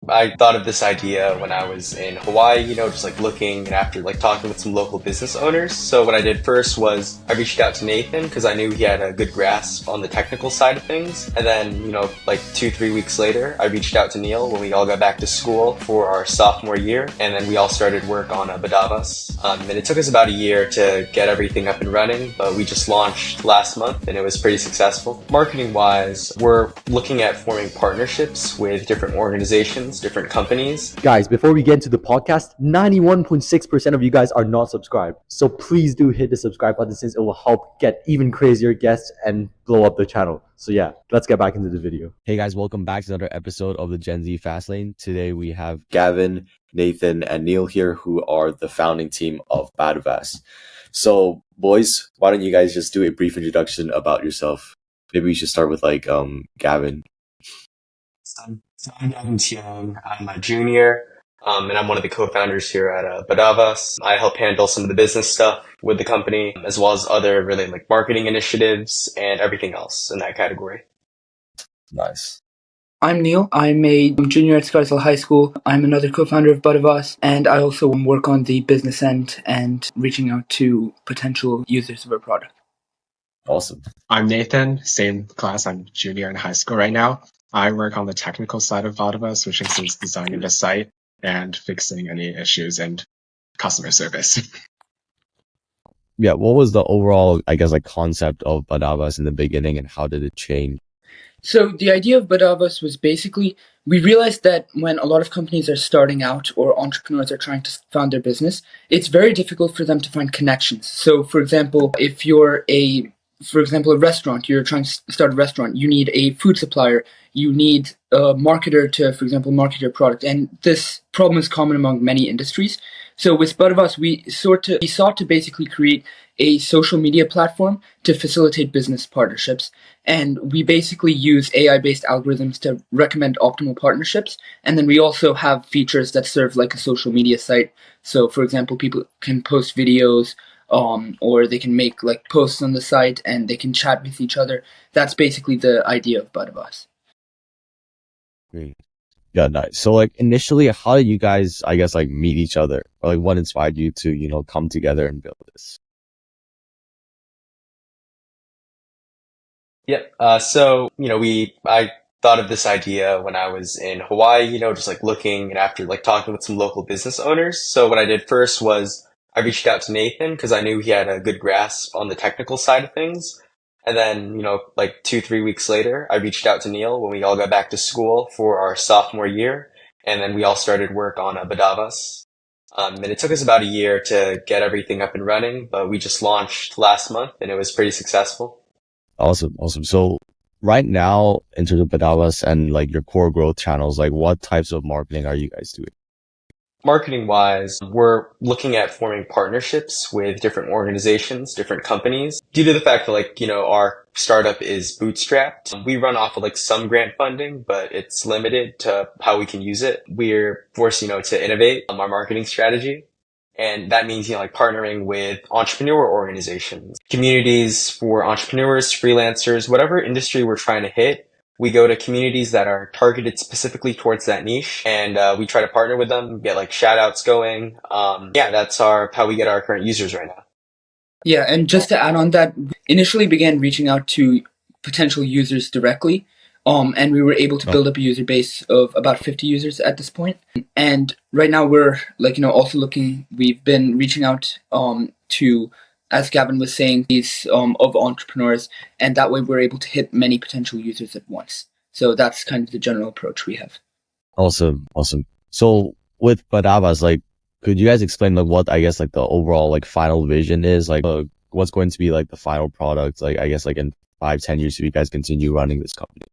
I thought of this idea when I was in Hawaii, just like looking and after like talking with some local business owners. So what I did first was I reached out to Nathan because I knew he had a good grasp on the technical side of things. And then, like 2, 3 weeks later, I reached out to Neil when we all got back to school for our sophomore year. And then we all started work on a Badavas. And it took us about a year to get everything up and running, but we just launched last month and it was pretty successful. Marketing wise, we're looking at forming partnerships with different organizations, different companies. Guys, before we get into the podcast, 91.6% of you guys are not subscribed. So please do hit the subscribe button since it will help get even crazier guests and blow up the channel. So yeah, let's get back into the video. Hey guys, welcome back to another episode of the Gen Z Fastlane. Today we have Gavin, Nathan, and Neil here, who are the founding team of Badavas. So boys, why don't you guys just do a brief introduction about yourself? Maybe we should start with Gavin. So I'm Gavin Tiang. I'm a junior, and I'm one of the co-founders here at Badavas. I help handle some of the business stuff with the company, as well as other really like marketing initiatives and everything else in that category. Nice. I'm Neil. I'm a junior at Scarsdale High School. I'm another co-founder of Badavas, and I also work on the business end and reaching out to potential users of our product. Awesome. I'm Nathan, same class. I'm junior in high school right now. I work on the technical side of Badavas, which includes designing the site and fixing any issues and customer service. Yeah, what was the overall, concept of Badavas in the beginning and how did it change? So the idea of Badavas was basically, we realized that when a lot of companies are starting out or entrepreneurs are trying to found their business, it's very difficult for them to find connections. So for example, if you're a restaurant, you're trying to start a restaurant, you need a food supplier, you need a marketer to, for example, market your product. And this problem is common among many industries. So with Badavas, we sought to basically create a social media platform to facilitate business partnerships. And we basically use AI-based algorithms to recommend optimal partnerships. And then we also have features that serve like a social media site. So for example, people can post videos, or they can make like posts on the site and they can chat with each other. That's basically the idea of Badavas. Great. Yeah, nice. So initially, how did you guys, meet each other? Or what inspired you to, come together and build this? Yep. I thought of this idea when I was in Hawaii, just like looking and after like talking with some local business owners. So what I did first was I reached out to Nathan because I knew he had a good grasp on the technical side of things. And then, like 2, 3 weeks later, I reached out to Neil when we all got back to school for our sophomore year. And then we all started work on a Badavas. And it took us about a year to get everything up and running, but we just launched last month and it was pretty successful. Awesome. So right now, in terms of Badavas and your core growth channels, what types of marketing are you guys doing? Marketing wise, we're looking at forming partnerships with different organizations, different companies. Due to the fact that our startup is bootstrapped, we run off of some grant funding, but it's limited to how we can use it. We're forced, to innovate our marketing strategy. And that means, partnering with entrepreneur organizations, communities for entrepreneurs, freelancers, whatever industry we're trying to hit. We go to communities that are targeted specifically towards that niche, and we try to partner with them, get shout outs going. That's how we get our current users right now. Yeah, and just to add on that, initially began reaching out to potential users directly. And we were able to build up a user base of about 50 users at this point. And right now we're also we've been reaching out to, as Gavin was saying, these of entrepreneurs, and that way we're able to hit many potential users at once. So that's kind of the general approach we have. Awesome. So with Badavas, could you guys explain what the overall final vision is? What's going to be the final product? In 5-10 years, if you guys continue running this company,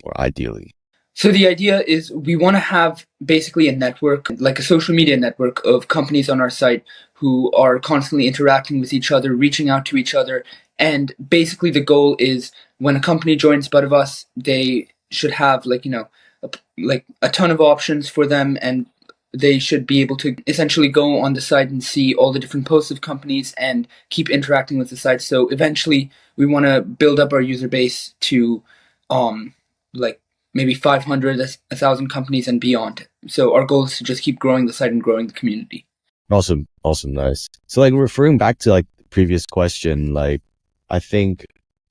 or ideally. So the idea is we want to have basically a network, like a social media network of companies on our site who are constantly interacting with each other, reaching out to each other. And basically the goal is when a company joins Badavas, they should have a ton of options for them, and they should be able to essentially go on the site and see all the different posts of companies and keep interacting with the site. So eventually we want to build up our user base to maybe 500, 1,000 companies and beyond. So our goal is to just keep growing the site and growing the community. Awesome. Awesome. Nice. So like referring back to like the previous question, like I think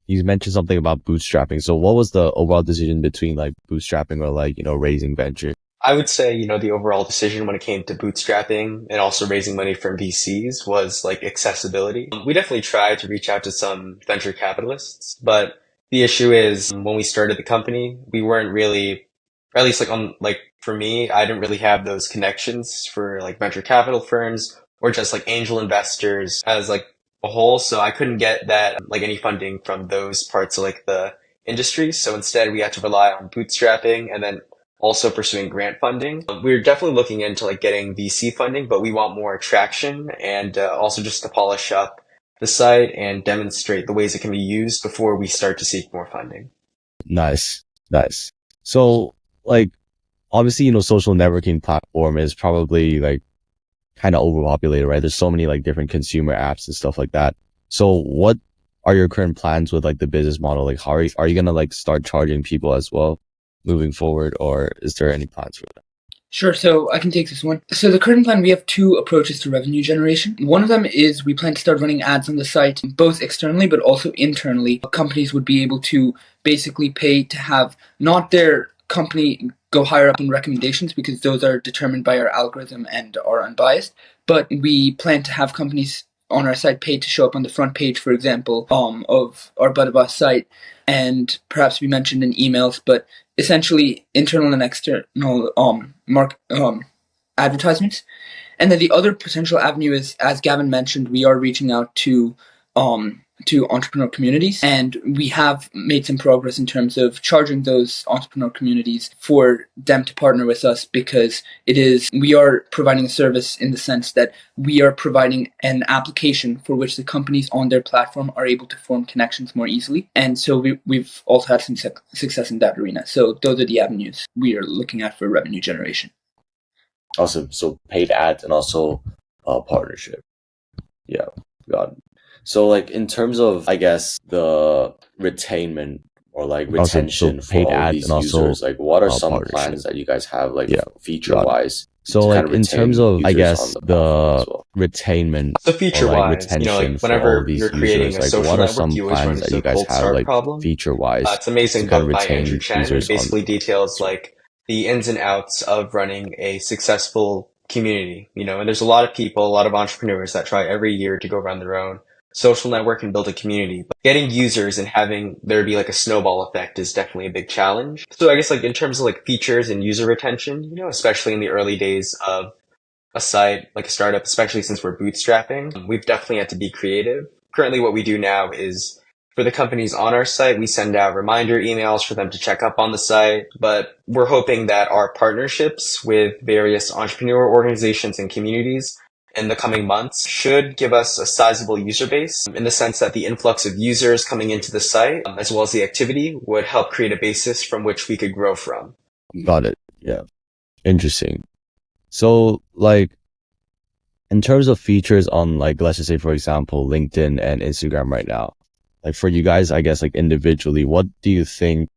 you mentioned something about bootstrapping. So what was the overall decision between like bootstrapping or like, raising venture? I would say, the overall decision when it came to bootstrapping and also raising money from VCs was like accessibility. We definitely tried to reach out to some venture capitalists, but the issue is when we started the company, we weren't really, or at least for me, I didn't really have those connections for like venture capital firms or just like angel investors as like a whole. So I couldn't get that like any funding from those parts of like the industry. So instead we had to rely on bootstrapping and then also pursuing grant funding. We're definitely looking into like getting VC funding, but we want more traction and also just to polish up the site and demonstrate the ways it can be used before we start to seek more funding. Nice. Nice. So like obviously, social networking platform is probably like kind of overpopulated, right? There's so many like different consumer apps and stuff like that. So what are your current plans with like the business model? Like how are you gonna like start charging people as well moving forward, or is there any plans for that? Sure, so I can take this one. So the current plan, we have two approaches to revenue generation. One of them is we plan to start running ads on the site, both externally but also internally. Companies would be able to basically pay to have not their company go higher up in recommendations because those are determined by our algorithm and are unbiased. But we plan to have companies on our site paid to show up on the front page, for example, of our Butterbus site, and perhaps be mentioned in emails, but essentially internal and external advertisements. And then the other potential avenue is, as Gavin mentioned, we are reaching out to entrepreneur communities, and we have made some progress in terms of charging those entrepreneur communities for them to partner with us, because we are providing a service in the sense that we are providing an application for which the companies on their platform are able to form connections more easily. And so we've also had some success in that arena. So those are the avenues we are looking at for revenue generation. Awesome. So paid ads and also partnership. Yeah, got it. So like in terms of, I guess, the retainment or like Awesome. retention So for paid all of ads these and also users, like what are some partnership. plans that you guys have like Yeah, feature wise So to like kind of in retain terms of, I users guess, on the platform as the well? retainment So or feature like wise, retention like for all of whenever these you're creating users, a like social what are network, some you always run plans that into you a guys cold have start like problem. feature wise It's amazing to kind of book by Andrew retain Chen. It users on basically the details platform? like the ins and outs of running a successful community, and there's a lot of people, a lot of entrepreneurs that try every year to go run their own social network and build a community. But getting users and having there be like a snowball effect is definitely a big challenge. So I guess like in terms of like features and user retention, especially in the early days of a site, like a startup, especially since we're bootstrapping, we've definitely had to be creative. Currently, what we do now is for the companies on our site, we send out reminder emails for them to check up on the site, but we're hoping that our partnerships with various entrepreneur organizations and communities in the coming months should give us a sizable user base in the sense that the influx of users coming into the site, as well as the activity, would help create a basis from which we could grow from. Got it. Yeah. Interesting. So like in terms of features on like, let's just say, for example, LinkedIn and Instagram right now, like for you guys, I guess like individually, what do you think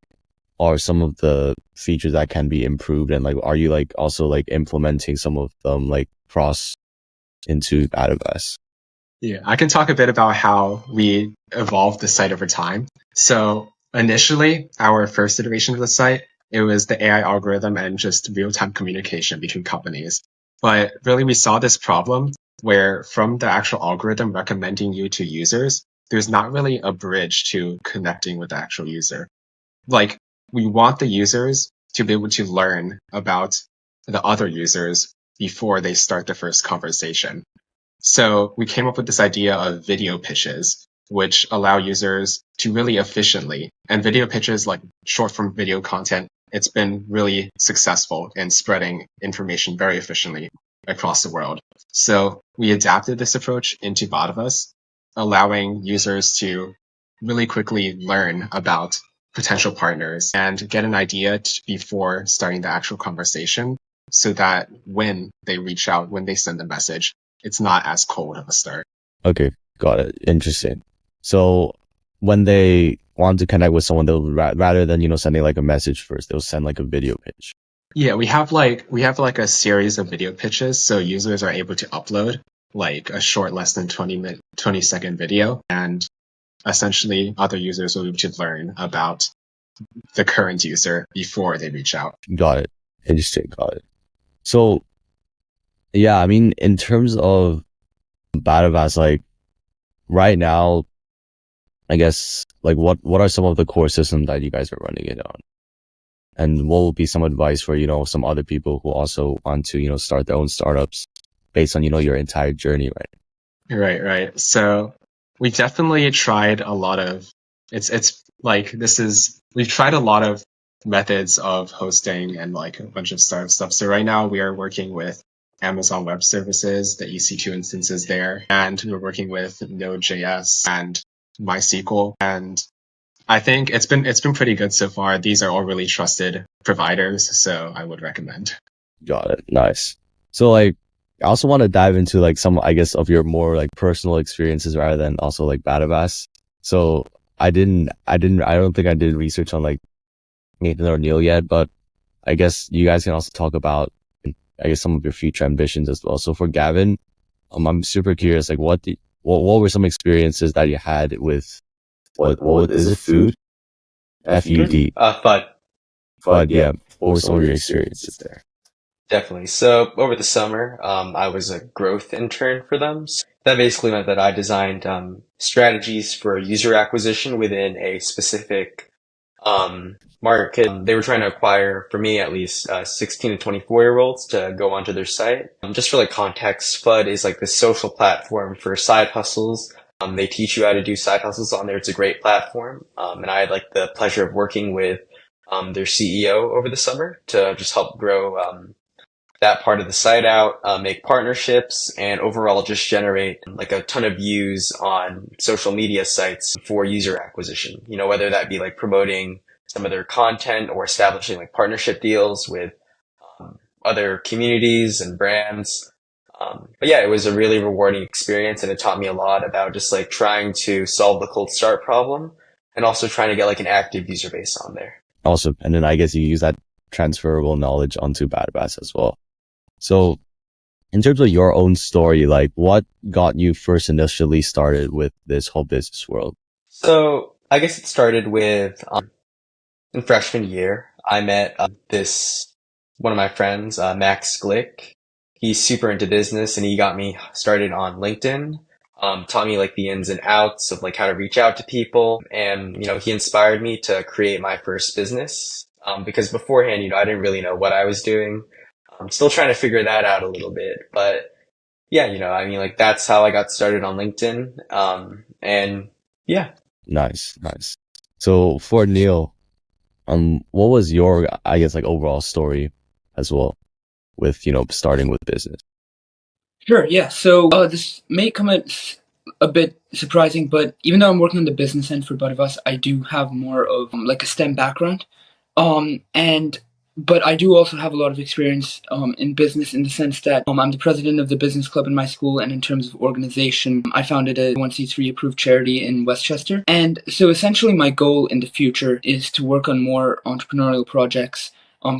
are some of the features that can be improved? And like, are you like also like implementing some of them like cross into Database? Yeah, I can talk a bit about how we evolved the site over time. So initially, our first iteration of the site, it was the AI algorithm and just real-time communication between companies. But really, we saw this problem where from the actual algorithm recommending you to users, there's not really a bridge to connecting with the actual user. Like, we want the users to be able to learn about the other users before they start the first conversation. So we came up with this idea of video pitches, which allow users to really efficiently, and video pitches like short form video content, it's been really successful in spreading information very efficiently across the world. So we adapted this approach into Badavas, allowing users to really quickly learn about potential partners and get an idea before starting the actual conversation so that when they reach out, when they send a message, it's not as cold of a start. Okay, got it. Interesting. So when they want to connect with someone, they'll rather than, sending like a message first, they'll send like a video pitch. Yeah, we have like a series of video pitches, so users are able to upload like a short, less than 20-second video, and essentially other users will be able to learn about the current user before they reach out. Got it. Interesting. Got it. So yeah, I mean, in terms of Badavas, like right now, I guess like what are some of the core systems that you guys are running it on? And what will be some advice for, some other people who also want to, start their own startups based on, your entire journey, right? Right. So we definitely tried a lot of we've tried a lot of methods of hosting and like a bunch of startup stuff. So right now we are working with Amazon Web Services, the EC2 instances there, and we're working with Node.js and MySQL. And I think it's been pretty good so far. These are all really trusted providers, so I would recommend. Got it. Nice. So like, I also want to dive into like some, I guess, of your more like personal experiences rather than also like Badavas. So I don't think I did research on like Nathan or Neil yet, but I guess you guys can also talk about, I guess, some of your future ambitions as well. So for Gavin, I'm super curious, like what were some experiences that you had with, what is it, food? FUD. FUD. But yeah, what were some of your experiences there? Definitely. So over the summer, I was a growth intern for them. So that basically meant that I designed strategies for user acquisition within a specific market. They were trying to acquire, for me at least, 16 to 24-year-olds to go onto their site. Just for like context, FUD is like this social platform for side hustles. They teach you how to do side hustles on there. It's a great platform. And I had like the pleasure of working with their CEO over the summer to just help grow that part of the site out, make partnerships, and overall just generate like a ton of views on social media sites for user acquisition. Whether that be like promoting some of their content or establishing like partnership deals with other communities and brands. But yeah, it was a really rewarding experience, and it taught me a lot about just like trying to solve the cold start problem and also trying to get like an active user base on there. Awesome. And then I guess you use that transferable knowledge onto Badavas as well. So in terms of your own story, like what got you first initially started with this whole business world? So I guess it started with in freshman year. I met one of my friends, Max Glick. He's super into business, and he got me started on LinkedIn. Taught me like the ins and outs of like how to reach out to people, and he inspired me to create my first business. Because beforehand, I didn't really know what I was doing. I'm still trying to figure that out a little bit, but yeah, I mean, like that's how I got started on LinkedIn. And yeah. Nice. So for Neil, what was your, I guess, like overall story as well with, starting with business? Sure, yeah. So this may come as a bit surprising, but even though I'm working on the business end for both of us, I do have more of like a STEM background. And but I do also have a lot of experience in business in the sense that I'm the president of the business club in my school, and in terms of organization, I founded a 1C3 approved charity in Westchester. And so essentially my goal in the future is to work on more entrepreneurial projects,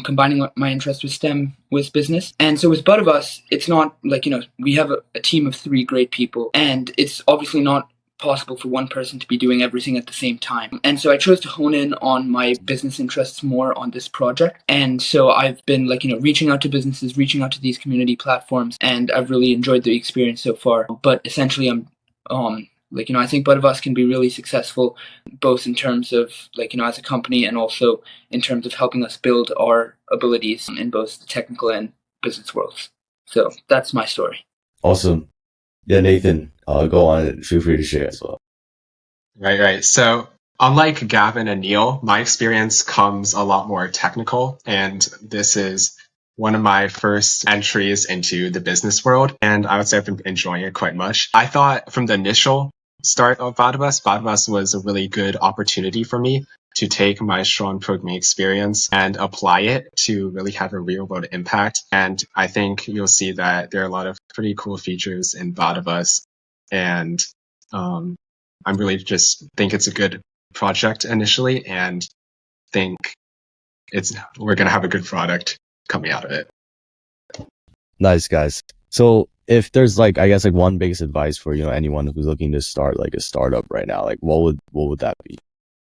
combining my interest with STEM with business. And so with both of us, it's not like, we have a team of 3 great people, and it's obviously not possible for one person to be doing everything at the same time. And so I chose to hone in on my business interests more on this project. And so I've been like, reaching out to businesses, reaching out to these community platforms, and I've really enjoyed the experience so far. But essentially I'm I think both of us can be really successful, both in terms of as a company, and also in terms of helping us build our abilities in both the technical and business worlds. So that's my story. Awesome. Yeah, Nathan, go on and feel free to share as well. Right. So unlike Gavin and Neil, my experience comes a lot more technical, and this is one of my first entries into the business world, and I would say I've been enjoying it quite much. I thought from the initial start of Badavas was a really good opportunity for me to take my strong programming experience and apply it to really have a real world impact. And I think you'll see that there are a lot of pretty cool features in Badavas, and I'm really just think it's a good project initially, and think we're gonna have a good product coming out of it. Nice, guys. So if there's like, I guess like one biggest advice for, anyone who's looking to start like a startup right now, like what would that be?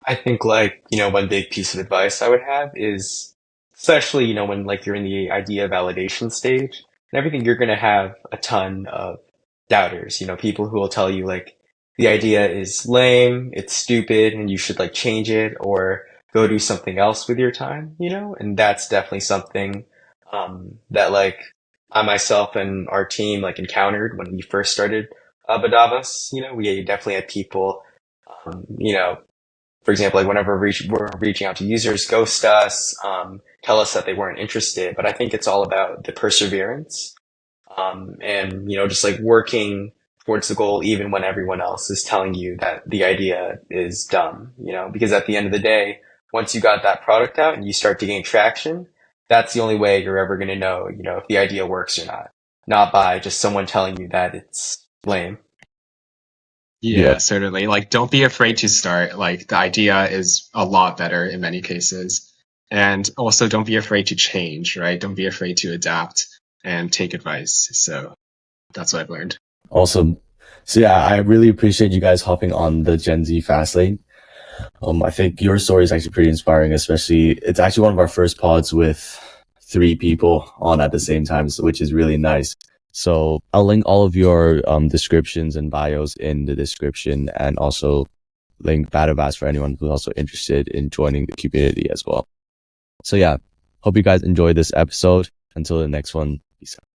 I think like, one big piece of advice I would have is, especially, when like you're in the idea validation stage and everything, you're going to have a ton of doubters, people who will tell you like the idea is lame, it's stupid, and you should like change it or go do something else with your time, and that's definitely something, that like I myself and our team like encountered when we first started Badavas. We definitely had people, for example, like whenever we're reaching out to users, ghost us, tell us that they weren't interested. But I think it's all about the perseverance, and just like working towards the goal, even when everyone else is telling you that the idea is dumb. Because at the end of the day, once you got that product out and you start to gain traction, that's the only way you're ever going to know, if the idea works or not. Not by just someone telling you that it's lame. Yeah, certainly. Like, don't be afraid to start. Like, the idea is a lot better in many cases. And also, don't be afraid to change, right? Don't be afraid to adapt and take advice. So that's what I've learned. Awesome. So yeah, I really appreciate you guys hopping on the Gen Z fast lane. I think your story is actually pretty inspiring, especially it's actually one of our first pods with 3 people on at the same time, which is really nice. So I'll link all of your descriptions and bios in the description, and also link Badavas for anyone who's also interested in joining the community as well. So yeah, hope you guys enjoyed this episode. Until the next one, peace out.